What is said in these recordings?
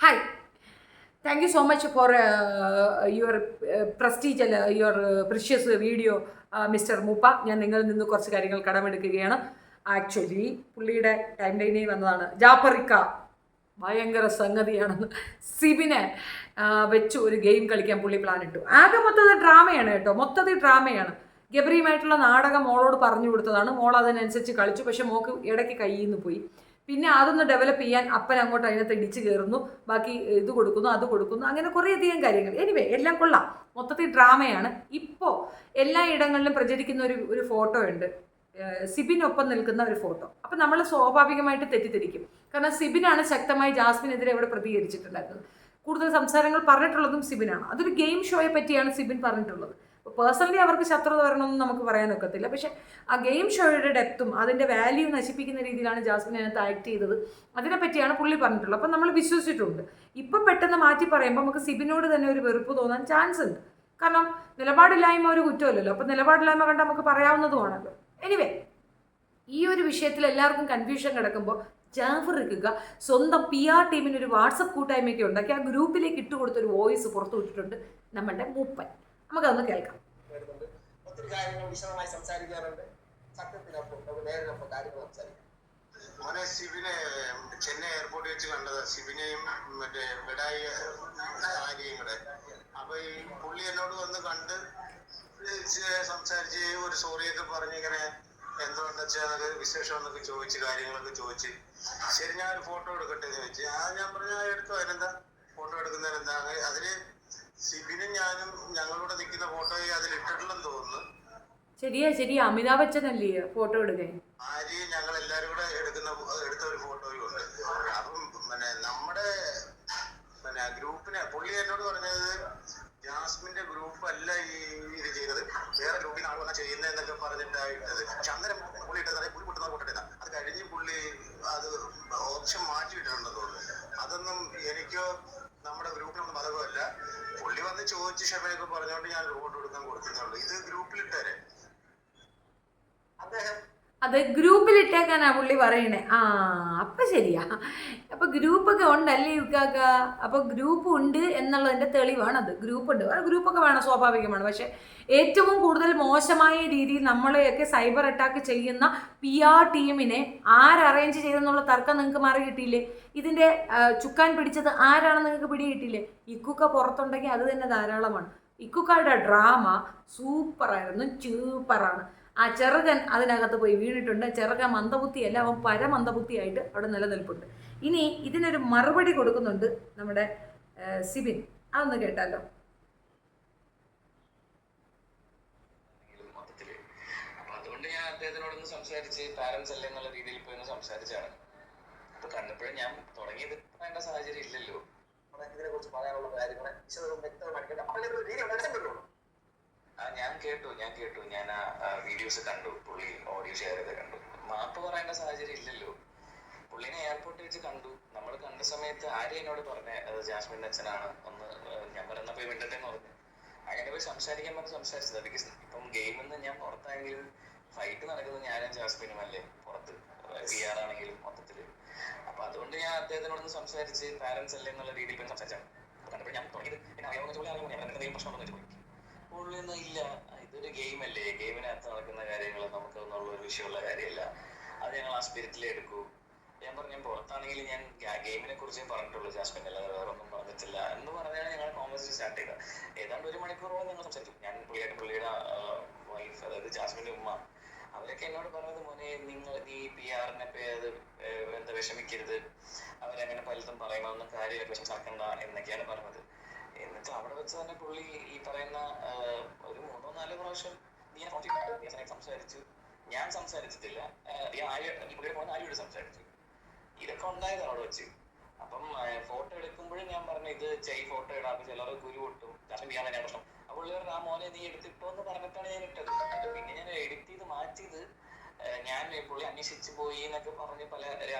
Hi, thank you so much for your prestige and your precious video, mister Mooppa. ഞാൻ നിങ്ങളിൽ നിന്ന് കുറച്ച് കാര്യങ്ങൾ കടമെടുക്കുകയാണ്. ആക്ച്വലി പുള്ളിയുടെ ടൈം ലൈനിൽ വന്നതാണ്. ജാഫറിക്ക ഭയങ്കര സംഗതിയാണെന്ന് സിബിനെ വെച്ച് ഒരു ഗെയിം കളിക്കാൻ പുള്ളി പ്ലാൻ ഇട്ടു. ആകെ മൊത്തത്തിൽ ഡ്രാമയാണ് കേട്ടോ, മൊത്തത്തിൽ ഡ്രാമയാണ്. ഗബ്രിയുമായിട്ടുള്ള നാടകം മോളോട് പറഞ്ഞു കൊടുത്തതാണ്. മോൾ അതിനനുസരിച്ച് കളിച്ചു. പക്ഷെ മോക്ക് ഇടയ്ക്ക് കയ്യിൽ നിന്ന് പോയി. പിന്നെ അതൊന്ന് ഡെവലപ്പ് ചെയ്യാൻ അപ്പൻ അങ്ങോട്ട് അതിനകത്ത് ഇടിച്ച് കയറുന്നു, ബാക്കി ഇത് കൊടുക്കുന്നു, അത് കൊടുക്കുന്നു, അങ്ങനെ കുറേയധികം കാര്യങ്ങൾ. എനിവേ എല്ലാം കൊള്ളാം, മൊത്തത്തിൽ ഡ്രാമയാണ്. ഇപ്പോൾ എല്ലാ ഇടങ്ങളിലും പ്രചരിക്കുന്ന ഒരു ഫോട്ടോ ഉണ്ട്, സിബിനൊപ്പം നിൽക്കുന്ന ഒരു ഫോട്ടോ. അപ്പം നമ്മൾ സ്വാഭാവികമായിട്ട് തെറ്റിദ്ധരിക്കും. കാരണം സിബിനാണ് ശക്തമായി ജാസ്മിനെതിരെ ഇവിടെ പ്രതികരിച്ചിട്ടുണ്ടായിരുന്നത്. കൂടുതൽ സംസാരങ്ങൾ പറഞ്ഞിട്ടുള്ളതും സിബിനാണ്. അതൊരു ഗെയിം ഷോയെ പറ്റിയാണ് സിബിൻ പറഞ്ഞിട്ടുള്ളത്. പേഴ്സണലി അവർക്ക് ശത്രുത വരണമെന്ന് നമുക്ക് പറയാനൊക്കത്തില്ല. പക്ഷെ ആ ഗെയിം ഷോയുടെ ഡെപ്തും അതിൻ്റെ വാല്യൂ നശിപ്പിക്കുന്ന രീതിയിലാണ് ജാസ്മിൻ അതിനകത്ത് ആക്ട് ചെയ്തത്. അതിനെപ്പറ്റിയാണ് പുള്ളി പറഞ്ഞിട്ടുള്ളത്. അപ്പം നമ്മൾ വിശ്വസിച്ചിട്ടുണ്ട്. ഇപ്പം പെട്ടെന്ന് മാറ്റി പറയുമ്പോൾ നമുക്ക് സിബിനോട് തന്നെ ഒരു വെറുപ്പ് തോന്നാൻ ചാൻസ് ഉണ്ട്. കാരണം നിലപാടില്ലായ്മ ഒരു കുറ്റമല്ലല്ലോ. അപ്പം നിലപാടില്ലായ്മ കണ്ട് നമുക്ക് പറയാവുന്നതുമാണല്ലോ. എനിവേ ഈ ഒരു വിഷയത്തിൽ എല്ലാവർക്കും കൺഫ്യൂഷൻ കിടക്കുമ്പോൾ ജാഫറിക്കുക സ്വന്തം PR ടീമിന് ഒരു വാട്സപ്പ് കൂട്ടായ്മയൊക്കെ ഉണ്ടാക്കി ആ ഗ്രൂപ്പിലേക്ക് ഇട്ടുകൊടുത്തൊരു വോയിസ് പുറത്തു വിട്ടിട്ടുണ്ട് നമ്മളുടെ മൂപ്പൻ. നമുക്കതൊന്ന് കേൾക്കാം. ഒത്തിരി കാര്യങ്ങൾ വിശദമായി സംസാരിക്കാറുണ്ട്. സത്യത്തിനൊപ്പം നേരിനൊപ്പം കാര്യങ്ങൾ സംസാരിക്കാം. മോനെ സിബിനെ ചെന്നൈ എയർപോർട്ടിൽ വെച്ച് കണ്ടത്, സിബിനെയും മറ്റേ വിടായി ആര്യയും കൂടെ. അപ്പൊ ഈ പുള്ളി എന്നോട് വന്ന് കണ്ട് സംസാരിച്ച് ഒരു സോറിയൊക്കെ പറഞ്ഞ് ഇങ്ങനെ എന്തുകൊണ്ടെന്ന് വെച്ചാൽ അത് വിശേഷം എന്നൊക്കെ ചോദിച്ച് കാര്യങ്ങളൊക്കെ ചോദിച്ച്, ശരി ഞാൻ ഒരു ഫോട്ടോ എടുക്കട്ടെ എന്ന് വെച്ച്. ഞാൻ പറഞ്ഞ എടുത്തു, അതിനെന്താ ഫോട്ടോ എടുക്കുന്നതിനെന്താ. അതിന് സിബിനും ഞാനും ഞങ്ങളോട് നിൽക്കുന്ന ഫോട്ടോയെ അതിലിട്ടിട്ടില്ലെന്ന് തോന്നുന്നു. ശരിയാ അമിതാഭ് ബച്ചനല്ലേ ഫോട്ടോ എടുക്കാൻ. ആര്യ ഞങ്ങൾ എല്ലാരും കൂടെ എടുത്ത ഒരു ഫോട്ടോയും ഉണ്ട്. അപ്പം നമ്മുടെ ഗ്രൂപ്പിനെ പുള്ളി എന്നോട് പറഞ്ഞത് ജാസ്മിന്റെ ഗ്രൂപ്പ് അല്ല ഈ ഇത് ചെയ്തത്, വേറെ ഗ്രൂപ്പിൽ ആൾ വന്നാൽ ചെയ്യുന്നതെന്നൊക്കെ പറഞ്ഞിട്ടായിട്ടത്. പക്ഷെ അന്നേരം പുള്ളി ഇട്ടത് പുള്ളി പൊട്ടുന്ന കൊണ്ടിട്ട അത് കഴിഞ്ഞ് പുള്ളി അത് ഓപ്ഷൻ മാറ്റിയിട്ടിട്ടുണ്ടെന്ന് തോന്നുന്നു. അതൊന്നും എനിക്കോ നമ്മുടെ ഗ്രൂപ്പിനൊന്നും ബാധകമല്ല. പുള്ളി വന്ന് ചോദിച്ച് ക്ഷമയൊക്കെ പറഞ്ഞോണ്ട് ഞാൻ ഫോട്ടോ എടുക്കാൻ കൊടുക്കുന്നുള്ളൂ. ഇത് ഗ്രൂപ്പിലിട്ടേരെ അദ്ദേഹം അത് ഗ്രൂപ്പിലിട്ടേക്കാനാ പുള്ളി പറയണേ. അപ്പം ശരിയാ. അപ്പം ഗ്രൂപ്പൊക്കെ ഉണ്ടല്ലേ ഇക്കാക്ക. അപ്പോൾ ഗ്രൂപ്പ് ഉണ്ട് എന്നുള്ളതിൻ്റെ തെളിവാണത്. ഗ്രൂപ്പുണ്ട്, ഗ്രൂപ്പൊക്കെ വേണം, സ്വാഭാവികമാണ്. പക്ഷേ ഏറ്റവും കൂടുതൽ മോശമായ രീതിയിൽ നമ്മളെയൊക്കെ സൈബർ അറ്റാക്ക് ചെയ്യുന്ന PR ടീമിനെ ആരറേഞ്ച് ചെയ്തെന്നുള്ള തർക്കം നിങ്ങൾക്ക് മാറി കിട്ടിയില്ലേ? ഇതിൻ്റെ ചുക്കാൻ പിടിച്ചത് ആരാണെന്ന് നിങ്ങൾക്ക് പിടി കിട്ടിയില്ലേ? ഇക്കുക്ക പുറത്തുണ്ടെങ്കിൽ അത് തന്നെ ധാരാളമാണ്. ഇക്കുക്കയുടെ ഡ്രാമ സൂപ്പറായിരുന്നു, സൂപ്പറാണ്. ആ ചെറുകൻ അതിനകത്ത് പോയി വീണിട്ടുണ്ട്. ചെറുകൻ മന്ദബുദ്ധിയല്ല, അവൻ പരമന്ദബുദ്ധിയായിട്ട് അവിടെ നിലനിൽപ്പുണ്ട്. ഇനി ഇതിനൊരു മറുപടി കൊടുക്കുന്നുണ്ട് നമ്മുടെ സിബിൻ. അതൊന്ന് കേട്ടാലോ. അതുകൊണ്ട് ഞാൻ അദ്ദേഹത്തിനോടൊന്ന് സംസാരിച്ച് പാരന്റ്സ് അല്ലേ എന്നുള്ള രീതിയിൽ ഇപ്പൊ ഒന്ന് സംസാരിച്ചാണ്. അപ്പൊ കണ്ടപ്പോഴും ഞാൻ തുടങ്ങിയത് പറയേണ്ട സാഹചര്യം ഇല്ലല്ലോ. ഇതിനെ കുറിച്ച് പറയാനുള്ള കാര്യങ്ങൾ വ്യക്തമായിട്ട് ഞാൻ കേട്ടു. ഞാൻ ആ വീഡിയോസ് കണ്ടു, പുള്ളി ഓഡിയോ ഷെയർ ചെയ്ത് കണ്ടു. മാപ്പ് പറയേണ്ട സാഹചര്യം ഇല്ലല്ലോ. പുള്ളിനെ എയർപോർട്ടിൽ വെച്ച് കണ്ടു. നമ്മൾ കണ്ട സമയത്ത് ആര്യ എന്നോട് പറഞ്ഞ ജാസ്മിൻ അച്ഛനാണ്, ഒന്ന് ഞാൻ പറയുന്ന പോയി മിണ്ടട്ടെ എന്ന് പറഞ്ഞു. അങ്ങനെ പോയി സംസാരിക്കാൻ പറഞ്ഞ് സംസാരിച്ചത്. ബിക്കോസ് ഇപ്പം ഗെയിമിൽ നിന്ന് ഞാൻ പുറത്തായെങ്കിലും ഫൈറ്റ് നടക്കുന്നത് ഞാനും ജാസ്മിനും അല്ലേ പുറത്ത്, PR ആണെങ്കിലും മൊത്തത്തില്. അപ്പൊ അതുകൊണ്ട് ഞാൻ അദ്ദേഹത്തിനോടൊന്ന് സംസാരിച്ച് പാരന്റ്സ് അല്ലേ എന്നുള്ള രീതിയിൽ പോയി സംസാരിച്ചാണ്. കണ്ടപ്പോൾ ഞാൻ തുടങ്ങിയത് പിന്നെ അറിയാവുന്ന ചോദ്യം എന്തെങ്കിലും പ്രശ്നമുണ്ടെന്ന് ചോദിച്ചു. പുള്ളിയൊന്നും ഇല്ല, ഇതൊരു ഗെയിം അല്ലേ, ഗെയിമിനകത്ത് നടക്കുന്ന കാര്യങ്ങൾ നമുക്കൊന്നുള്ള ഒരു വിഷയമുള്ള കാര്യമല്ല, അത് ഞങ്ങൾ ആ സ്പിരിറ്റിലേ എടുക്കൂ. ഞാൻ പറഞ്ഞു, ഞാൻ പുറത്താണെങ്കിൽ ഞാൻ ഗെയിമിനെ കുറിച്ചേ പറഞ്ഞിട്ടുള്ളൂ, ജാസ്മിൻ അല്ലാതെ വേറെ ഒന്നും പറഞ്ഞിട്ടില്ല എന്ന് പറഞ്ഞാണ് ഞങ്ങൾ കോൺവെർസേഷൻ സ്റ്റാർട്ട് ചെയ്തത്. ഏതാണ്ട് 1 മണിക്കൂറോളം ഞങ്ങൾ സംസാരിച്ചു. ഞാൻ പുള്ളിയുടെ വൈഫ്, അതായത് ജാസ്മിന്റെ ഉമ്മ, അവരൊക്കെ എന്നോട് പറഞ്ഞത്, മോനെ നീ PR-നെ എന്താ വിഷമിക്കരുത്, അവരങ്ങനെ പലതും പറയണമെന്നും കാര്യമൊക്കെ വിഷമിച്ചാക്കണ്ട എന്നൊക്കെയാണ് പറഞ്ഞത്. എന്നിട്ട് അവിടെ വെച്ച് തന്നെ പുള്ളി ഈ പറയുന്ന ഒരു 3-4 പ്രാവശ്യം സംസാരിച്ചു. ഞാൻ സംസാരിച്ചിട്ടില്ല, പുള്ളിയുടെ ഫോൺ ആര്യോട് സംസാരിച്ചു. ഇതൊക്കെ ഉണ്ടായത് അവിടെ വെച്ച്. അപ്പം ഫോട്ടോ എടുക്കുമ്പോഴും ഞാൻ പറഞ്ഞു, ഇത് ഫോട്ടോ ഇടാം, അപ്പൊ ചിലർ കുരു പൊട്ടും, ജാസ്മിൻ ചെയ്യാൻ തന്നെയാണ് പ്രശ്നം. അപ്പൊ പുള്ളി പറഞ്ഞു, ആ മോനെ നീ എടുത്തിട്ടോ എന്ന് പറഞ്ഞിട്ടാണ് ഞാൻ ഇട്ടത്. പിന്നെ ഞാൻ എഡിറ്റ് ചെയ്ത് മാറ്റിയത് ഞാൻ പുള്ളി അന്വേഷിച്ച് പോയി എന്നൊക്കെ പറഞ്ഞ് പല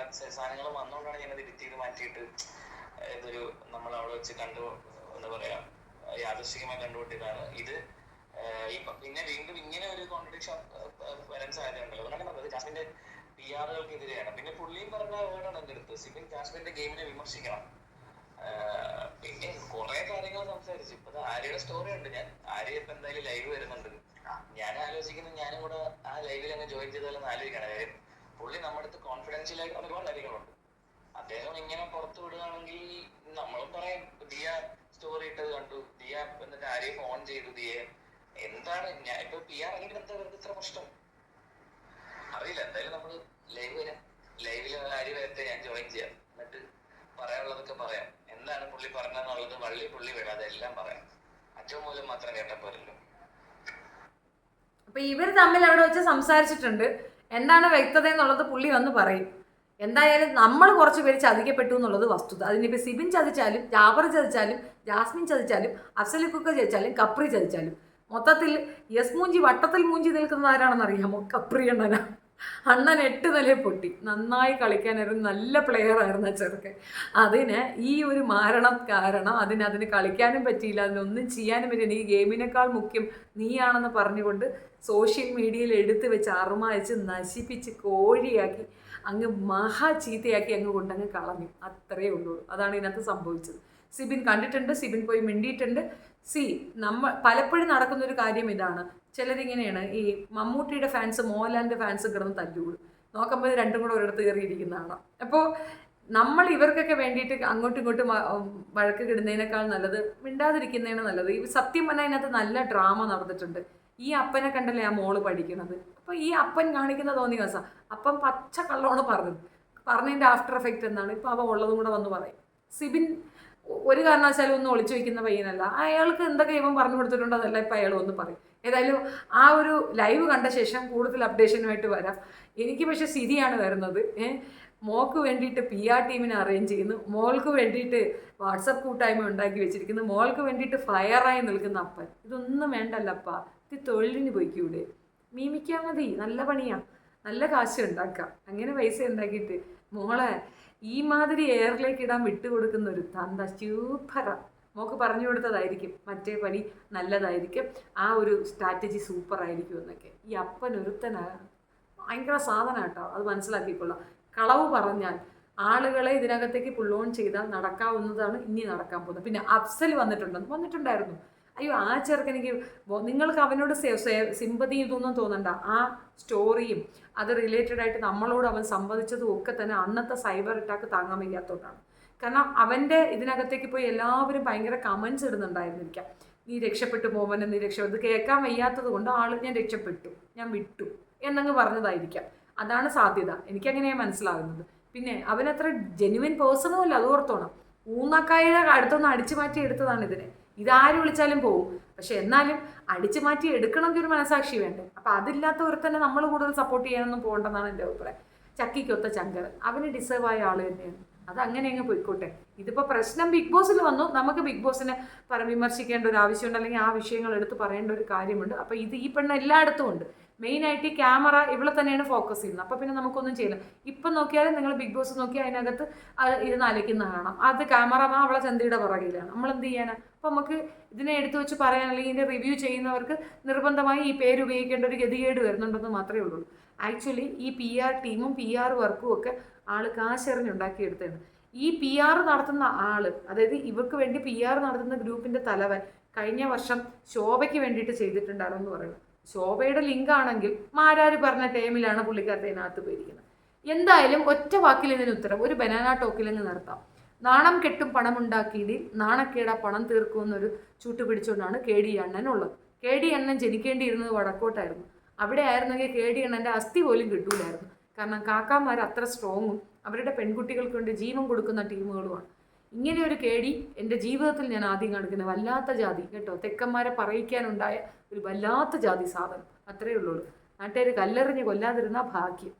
സാധനങ്ങൾ വന്നുകൊണ്ടാണ് ഞാനത് എഡിറ്റ് ചെയ്ത് മാറ്റിയിട്ട് ഇതൊരു നമ്മൾ അവിടെ വെച്ച് കണ്ടു എന്താ പറയാ യാദൃശ്ചികമായി കണ്ടുപിട്ടിയതാണ് ഇത്. പിന്നെ വീണ്ടും ഇങ്ങനെ ഒരു കോൺട്രഡിക്ഷൻ വരാൻ സാധ്യതയുണ്ടല്ലോ. അതുകൊണ്ടാണ് പറഞ്ഞത് ജാസ്മിന്റെ PR-കൾക്കെതിരെയാണ്. പിന്നെ പുള്ളിയും പറഞ്ഞ വേർഡാണ് എൻ്റെ അടുത്ത്, സിബിൻ ജാസ്മിന്റെ ഗെയിമിനെ വിമർശിക്കണം, ആര്യയുടെ സ്റ്റോറി ഉണ്ട്. ഞാൻ ആര്യ ഇപ്പൊ എന്തായാലും ലൈവ് വരുന്നുണ്ട്. ഞാൻ ആലോചിക്കുന്നത് ഞാനും കൂടെ ആ ലൈവിൽ അങ്ങ് ജോയിൻ ചെയ്താലെന്ന് ആലോചിക്കണം. കാര്യം പുള്ളി നമ്മുടെ അടുത്ത് കോൺഫിഡൻഷ്യൽ ആയിട്ട് ഒരുപാട് കാര്യങ്ങളുണ്ട്. അദ്ദേഹം ഇങ്ങനെ പുറത്തു വിടുകയാണെങ്കിൽ നമ്മളും പറയാം ദിയ സ്റ്റോറി ഇട്ടത് കണ്ടു, ദിയ എന്നിട്ട് ആരെയും ഫോൺ ചെയ്തു, ദിയ എന്താണ് ഞാൻ ഇപ്പൊ PR അല്ലെങ്കിൽ എന്താ വെറുതെ ഇത്ര പ്രശ്നം അറിയില്ല. എന്തായാലും നമ്മള് ലൈവ് വരാം, ലൈവില് ആര്യ വരട്ടെ, ഞാൻ ജോയിൻ ചെയ്യാം, എന്നിട്ട് പറയാനുള്ളതൊക്കെ പറയാം. എന്താണ് പുള്ളി പറഞ്ഞെന്നുള്ളത് വള്ളി പുള്ളി വിടാതെ എല്ലാം പറയാം. അച്ഛൻ മൂലം മാത്രം കേട്ടാ പോരല്ലോ. അപ്പൊ ഇവർ തമ്മിൽ അവിടെ വെച്ച് സംസാരിച്ചിട്ടുണ്ട്. എന്താണ് വ്യക്തത എന്നുള്ളത് പുള്ളി വന്ന് പറയും. എന്തായാലും നമ്മൾ കുറച്ച് പേര് ചതിക്കപ്പെട്ടു എന്നുള്ളത് വസ്തുത. അതിനിപ്പോൾ Sibin ചതിച്ചാലും, Jaber ചതിച്ചാലും, Jasmine ചതിച്ചാലും, Afsal കുക്ക ചതിച്ചാലും, Capri ചതിച്ചാലും, മൊത്തത്തിൽ യെസ് മൂഞ്ചി വട്ടത്തിൽ മൂഞ്ചി നിൽക്കുന്ന ആരാണെന്ന് അറിയാമോ? കപ്രി അണ്ണനാ. അണ്ണൻ 8 നിലയിൽ പൊട്ടി. നന്നായി കളിക്കാനായിരുന്നു, നല്ല പ്ലെയർ ആയിരുന്നു ആ ചെറുക്കൻ. അതിന് ഈ ഒരു മാരണം കാരണം അതിന് കളിക്കാനും പറ്റിയില്ല, അതിനൊന്നും ചെയ്യാനും പറ്റില്ല. ഈ ഗെയിമിനേക്കാൾ മുഖ്യം നീയാണെന്ന് പറഞ്ഞുകൊണ്ട് സോഷ്യൽ മീഡിയയിൽ എടുത്ത് വെച്ച് അറുമായച്ച് നശിപ്പിച്ച് കോഴിയാക്കി അങ്ങ് മഹാ ചീത്തയാക്കി അങ്ങ് കൊണ്ടങ്ങ് കളഞ്ഞു. അത്രയേ ഉള്ളൂ. അതാണ് ഇതിനകത്ത് സംഭവിച്ചത്. സിബിൻ കണ്ടിട്ടുണ്ട്, സിബിൻ പോയി മിണ്ടിയിട്ടുണ്ട്. പലപ്പോഴും നടക്കുന്നൊരു കാര്യം ഇതാണ്. ചിലരിങ്ങനെയാണ്, ഈ മമ്മൂട്ടിയുടെ ഫാൻസ് മോഹൻലാലിൻ്റെ ഫാൻസ് കിടന്ന് തല്ലുകൂടും. നോക്കുമ്പോൾ രണ്ടും കൂടെ ഒരിടത്ത് കയറിയിരിക്കുന്നതാണ്. അപ്പോൾ നമ്മൾ ഇവർക്കൊക്കെ വേണ്ടിയിട്ട് അങ്ങോട്ടും ഇങ്ങോട്ടും വഴക്ക് കിടുന്നതിനേക്കാൾ നല്ലത് മിണ്ടാതിരിക്കുന്നതാണ് നല്ലത്. ഈ സത്യം പറഞ്ഞാൽ അതിനകത്ത് നല്ല ഡ്രാമ നടന്നിട്ടുണ്ട്. ഈ അപ്പനെ കണ്ടല്ലേ ആ മോള് പഠിക്കണത്. അപ്പോൾ ഈ അപ്പൻ കാണിക്കുന്ന തോന്നിയ ദിവസം അപ്പം പച്ച കള്ളമാണ് പറഞ്ഞതിൻ്റെ ആഫ്റ്റർ എഫക്റ്റ് എന്താണ് ഇപ്പോൾ അവ ഉള്ളതും കൂടെ വന്ന് പറയും. സിബിൻ ഒരു കാരണവശാലും ഒന്നും ഒളിച്ചു വയ്ക്കുന്ന പയ്യനല്ല. അയാൾക്ക് എന്തൊക്കെ ഇവൻ പറഞ്ഞു കൊടുത്തിട്ടുണ്ടോ അതല്ല ഇപ്പം അയാൾ ഒന്ന് പറയും. ഏതായാലും ആ ഒരു ലൈവ് കണ്ട ശേഷം കൂടുതൽ അപ്ഡേഷനുമായിട്ട് വരാം. എനിക്ക് പക്ഷേ സ്ഥിതിയാണ് വരുന്നത്. മോൾക്ക് വേണ്ടിയിട്ട് PR ടീമിനെ അറേഞ്ച് ചെയ്യുന്നു, മോൾക്ക് വേണ്ടിയിട്ട് വാട്സപ്പ് കൂട്ടായ്മ ഉണ്ടാക്കി വെച്ചിരിക്കുന്നു, മോൾക്ക് വേണ്ടിയിട്ട് ഫയറായി നിൽക്കുന്ന അപ്പൻ. ഇതൊന്നും വേണ്ടല്ലപ്പാ, ഇത് തൊഴിലിന് പോയിക്കൂടെ? മീമിക്കാൻ മതി, നല്ല പണിയാണ്, നല്ല കാശ് ഉണ്ടാക്കാം. അങ്ങനെ പൈസ ഉണ്ടാക്കിയിട്ട് മോളെ ഈ മാതിരി എയറിലേക്ക് ഇടാൻ വിട്ടുകൊടുക്കുന്ന ഒരു തന്ത സൂപ്പറാ. മോക്ക് പറഞ്ഞു കൊടുത്തതായിരിക്കും മറ്റേ പണി നല്ലതായിരിക്കും, ആ ഒരു സ്ട്രാറ്റജി സൂപ്പറായിരിക്കും എന്നൊക്കെ. ഈ അപ്പൻ ഒരുത്തനാണ്, ഭയങ്കര സാധനം കേട്ടോ, അത് മനസ്സിലാക്കിക്കൊള്ളാം. കളവ് പറഞ്ഞാൽ ആളുകളെ ഇതിനകത്തേക്ക് പുള്ളോൺ ചെയ്താൽ നടക്കാവുന്നതാണ് ഇനി നടക്കാൻ പോകുന്നത്. പിന്നെ അഫ്സൽ വന്നിട്ടുണ്ടായിരുന്നു. അയ്യോ ആ ചെറുക്കനെനിക്ക് നിങ്ങൾക്ക് അവനോട് സിമ്പതി ഇതൊന്നും തോന്നണ്ട. ആ സ്റ്റോറിയും അത് റിലേറ്റഡ് ആയിട്ട് നമ്മളോട് അവൻ സംവദിച്ചതും ഒക്കെ തന്നെ അന്നത്തെ സൈബർ അറ്റാക്ക് താങ്ങാൻ വയ്യാത്തതുകൊണ്ടാണ്. കാരണം അവൻ്റെ ഇതിനകത്തേക്ക് പോയി എല്ലാവരും ഭയങ്കര കമൻസ് ഇടുന്നുണ്ടായിരുന്നിരിക്കാം. നീ രക്ഷപ്പെട്ടു പോവനെ, നീ രക്ഷപ്പെട്ടു. ഇത് കേൾക്കാൻ വയ്യാത്തത് കൊണ്ട് ആൾ ഞാൻ രക്ഷപ്പെട്ടു, ഞാൻ വിട്ടു എന്നങ്ങ് പറഞ്ഞതായിരിക്കാം. അതാണ് സാധ്യത, എനിക്കങ്ങനെയാണ് മനസ്സിലാകുന്നത്. പിന്നെ അവനത്ര ജെന്യുവൻ പേഴ്സണും അല്ല, അത് ഓർത്തോണം. ഊന്നക്കായുടെ അടുത്തൊന്ന് അടിച്ചു മാറ്റി എടുത്തതാണ് ഇതിനെ. ഇതാര് വിളിച്ചാലും പോവും. പക്ഷെ എന്നാലും അടിച്ചു മാറ്റി എടുക്കണമെങ്കിൽ ഒരു മനസാക്ഷി വേണ്ടേ? അപ്പം അതില്ലാത്തവർ തന്നെ നമ്മൾ കൂടുതൽ സപ്പോർട്ട് ചെയ്യാനൊന്നും പോകണ്ടെന്നാണ് എൻ്റെ അഭിപ്രായം. ചക്കിക്കൊത്ത ചങ്കരൻ, അവന് ഡിസേർവ് ആയ ആൾ തന്നെയാണ്. അതങ്ങനെ അങ്ങ് പോയിക്കോട്ടെ. ഇതിപ്പോൾ പ്രശ്നം ബിഗ് ബോസിൽ വന്നു, നമുക്ക് ബിഗ് ബോസിനെ വിമർശിക്കേണ്ട ഒരു ആവശ്യമുണ്ട്, അല്ലെങ്കിൽ ആ വിഷയങ്ങൾ എടുത്ത് പറയേണ്ട ഒരു കാര്യമുണ്ട്. അപ്പോൾ ഈ പെണ്ണ് എല്ലായിടത്തും ഉണ്ട്. മെയിനായിട്ട് ഈ ക്യാമറ ഇവിടെ തന്നെയാണ് ഫോക്കസ് ചെയ്യുന്നത്. അപ്പോൾ പിന്നെ നമുക്കൊന്നും ചെയ്യില്ല. ഇപ്പം നോക്കിയാലും നിങ്ങൾ ബിഗ് ബോസ് നോക്കിയാൽ അതിനകത്ത് ഇരുന്ന് അലയ്ക്കുന്ന കാണാം. അത് ക്യാമറമാൻ അവളെ ചന്തിയുടെ പുറകിലാണ്. നമ്മളെന്ത് ചെയ്യാനാണ്? അപ്പോൾ നമുക്ക് ഇതിനെ എടുത്തു വെച്ച് പറയാൻ, അല്ലെങ്കിൽ ഇതിൻ്റെ റിവ്യൂ ചെയ്യുന്നവർക്ക് നിർബന്ധമായി ഈ പേര് ഉപയോഗിക്കേണ്ട ഒരു ഗതികേട് വരുന്നുണ്ടെന്ന് മാത്രമേ ഉള്ളൂ. ആക്ച്വലി ഈ PR ടീമും PR വർക്കും ഒക്കെ ആൾ കാശെറിഞ്ഞുണ്ടാക്കിയെടുത്തതാണ്. ഈ PR നടത്തുന്ന ആൾ, അതായത് ഇവർക്ക് വേണ്ടി PR നടത്തുന്ന ഗ്രൂപ്പിൻ്റെ തലവൻ കഴിഞ്ഞ വർഷം ശോഭയ്ക്ക് വേണ്ടിയിട്ട് ചെയ്തിട്ടുണ്ടായിരുന്നു എന്ന് പറയുന്നത്. ശോഭയുടെ ലിങ്ക് ആണെങ്കിൽ മാരാര് പറഞ്ഞ ടൈമിലാണ് പുള്ളിക്കാരത്തെ ഇതിനകത്ത് പോയിരിക്കുന്നത്. എന്തായാലും ഒറ്റ വാക്കിൽ ഇതിന് ഉത്തരം ഒരു ബനാന ടോക്കിലങ്ങ് നടത്താം. നാണം കെട്ടും പണമുണ്ടാക്കിയതിൽ നാണക്കേട പണം തീർക്കുമെന്നൊരു ചൂട്ട് പിടിച്ചുകൊണ്ടാണ് KD അണ്ണൻ ഉള്ളത്. KD അണ്ണൻ ജനിക്കേണ്ടിയിരുന്നത് വടക്കോട്ടായിരുന്നു. അവിടെ ആയിരുന്നെങ്കിൽ KD അണ്ണൻ്റെ അസ്ഥി പോലും കിട്ടൂലായിരുന്നു. കാരണം കാക്കാമാർ അത്ര സ്ട്രോങ്ങും അവരുടെ പെൺകുട്ടികൾക്ക് വേണ്ടി ജീവൻ കൊടുക്കുന്ന ടീമുകളുമാണ്. ഇങ്ങനെ ഒരു KD എൻ്റെ ജീവിതത്തിൽ ഞാൻ ആദ്യം കാണിക്കുന്നത്. വല്ലാത്ത ജാതി കേട്ടോ, തെക്കന്മാരെ പറയിക്കാനുണ്ടായ ഒരു വല്ലാത്ത ജാതി സാധനം. അത്രയേ ഉള്ളൂ. നാട്ടുകാർ കല്ലെറിഞ്ഞ് കൊല്ലാതിരുന്ന ഭാഗ്യം.